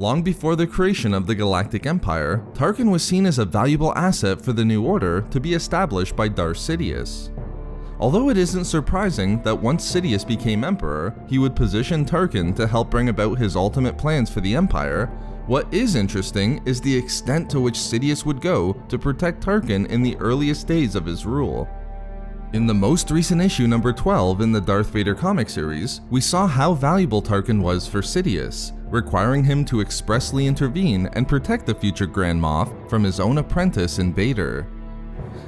Long before the creation of the Galactic Empire, Tarkin was seen as a valuable asset for the New Order to be established by Darth Sidious. Although it isn't surprising that once Sidious became Emperor, he would position Tarkin to help bring about his ultimate plans for the Empire, what is interesting is the extent to which Sidious would go to protect Tarkin in the earliest days of his rule. In the most recent issue number 12 in the Darth Vader comic series, we saw how valuable Tarkin was for Sidious, requiring him to expressly intervene and protect the future Grand Moff from his own apprentice in Vader.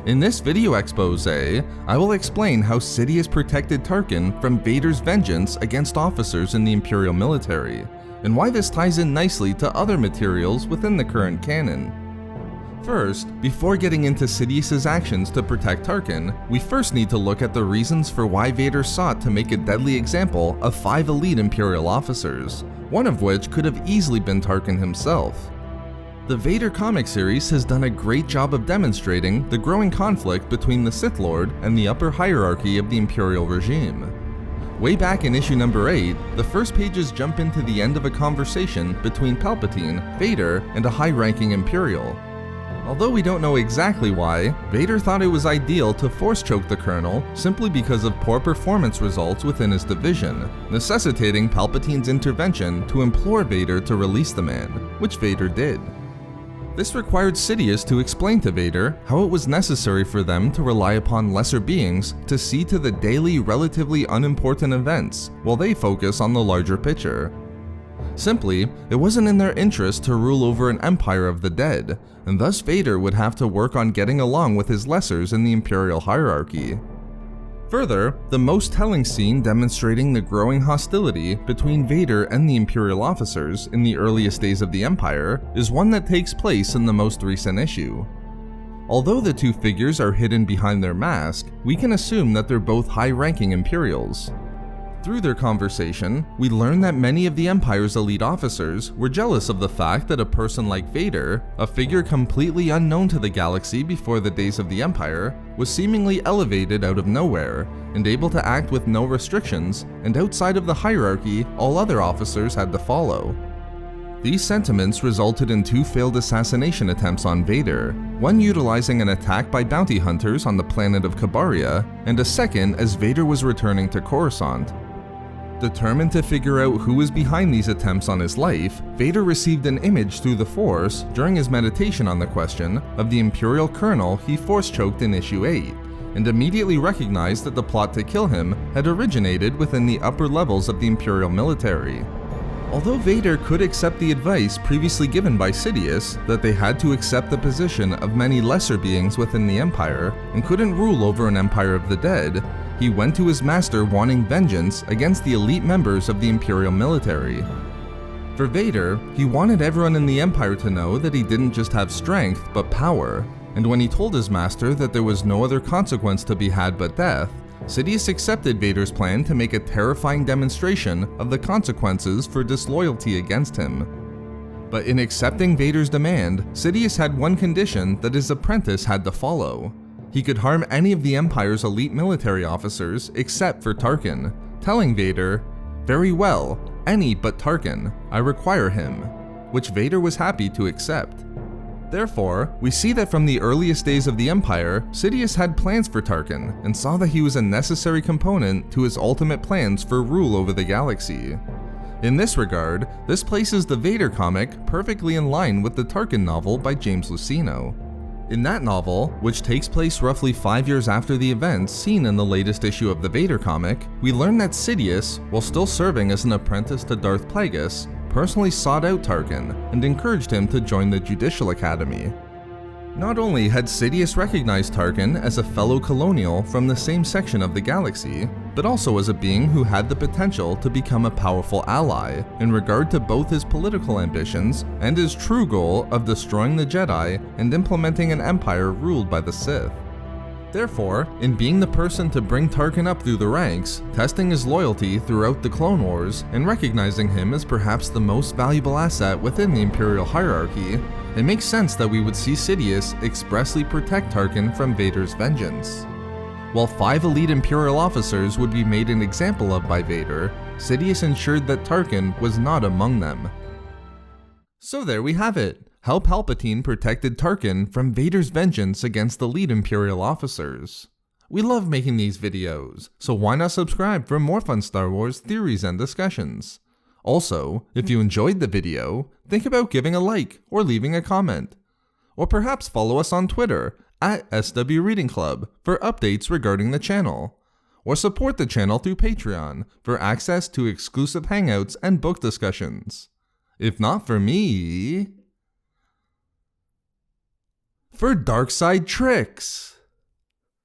In this video expose, I will explain how Sidious protected Tarkin from Vader's vengeance against officers in the Imperial military, and why this ties in nicely to other materials within the current canon. First, before getting into Sidious's actions to protect Tarkin, we first need to look at the reasons for why Vader sought to make a deadly example of 5 elite Imperial officers, one of which could have easily been Tarkin himself. The Vader comic series has done a great job of demonstrating the growing conflict between the Sith Lord and the upper hierarchy of the Imperial regime. Way back in issue number 8, the first pages jump into the end of a conversation between Palpatine, Vader, and a high-ranking Imperial. Although we don't know exactly why, Vader thought it was ideal to force choke the Colonel simply because of poor performance results within his division, necessitating Palpatine's intervention to implore Vader to release the man, which Vader did. This required Sidious to explain to Vader how it was necessary for them to rely upon lesser beings to see to the daily, relatively unimportant events, while they focus on the larger picture. Simply, it wasn't in their interest to rule over an empire of the dead, and thus Vader would have to work on getting along with his lessers in the Imperial hierarchy. Further, the most telling scene demonstrating the growing hostility between Vader and the Imperial officers in the earliest days of the Empire is one that takes place in the most recent issue. Although the two figures are hidden behind their mask, we can assume that they're both high-ranking Imperials. Through their conversation, we learn that many of the Empire's elite officers were jealous of the fact that a person like Vader, a figure completely unknown to the galaxy before the days of the Empire, was seemingly elevated out of nowhere, and able to act with no restrictions, and outside of the hierarchy all other officers had to follow. These sentiments resulted in 2 failed assassination attempts on Vader, one utilizing an attack by bounty hunters on the planet of Kabaria, and a second as Vader was returning to Coruscant. Determined to figure out who was behind these attempts on his life, Vader received an image through the Force during his meditation on the question of the Imperial colonel he force-choked in issue 8, and immediately recognized that the plot to kill him had originated within the upper levels of the Imperial military. Although Vader could accept the advice previously given by Sidious that they had to accept the position of many lesser beings within the Empire and couldn't rule over an empire of the dead, he went to his master wanting vengeance against the elite members of the Imperial military. For Vader, he wanted everyone in the Empire to know that he didn't just have strength but power, and when he told his master that there was no other consequence to be had but death, Sidious accepted Vader's plan to make a terrifying demonstration of the consequences for disloyalty against him. But in accepting Vader's demand, Sidious had one condition that his apprentice had to follow. He could harm any of the Empire's elite military officers except for Tarkin, telling Vader, "Very well, any but Tarkin, I require him," which Vader was happy to accept. Therefore, we see that from the earliest days of the Empire, Sidious had plans for Tarkin and saw that he was a necessary component to his ultimate plans for rule over the galaxy. In this regard, this places the Vader comic perfectly in line with the Tarkin novel by James Luceno. In that novel, which takes place roughly 5 years after the events seen in the latest issue of the Vader comic, we learn that Sidious, while still serving as an apprentice to Darth Plagueis, personally sought out Tarkin and encouraged him to join the Judicial Academy. Not only had Sidious recognized Tarkin as a fellow colonial from the same section of the galaxy, but also as a being who had the potential to become a powerful ally in regard to both his political ambitions and his true goal of destroying the Jedi and implementing an empire ruled by the Sith. Therefore, in being the person to bring Tarkin up through the ranks, testing his loyalty throughout the Clone Wars, and recognizing him as perhaps the most valuable asset within the Imperial hierarchy, it makes sense that we would see Sidious expressly protect Tarkin from Vader's vengeance. While 5 elite Imperial officers would be made an example of by Vader, Sidious ensured that Tarkin was not among them. So there we have it, how Palpatine protected Tarkin from Vader's vengeance against the lead Imperial officers. We love making these videos, so why not subscribe for more fun Star Wars theories and discussions. Also, if you enjoyed the video, think about giving a like or leaving a comment. Or perhaps follow us on Twitter at SW Reading Club for updates regarding the channel. Or support the channel through Patreon for access to exclusive hangouts and book discussions. If not for me, for dark side tricks.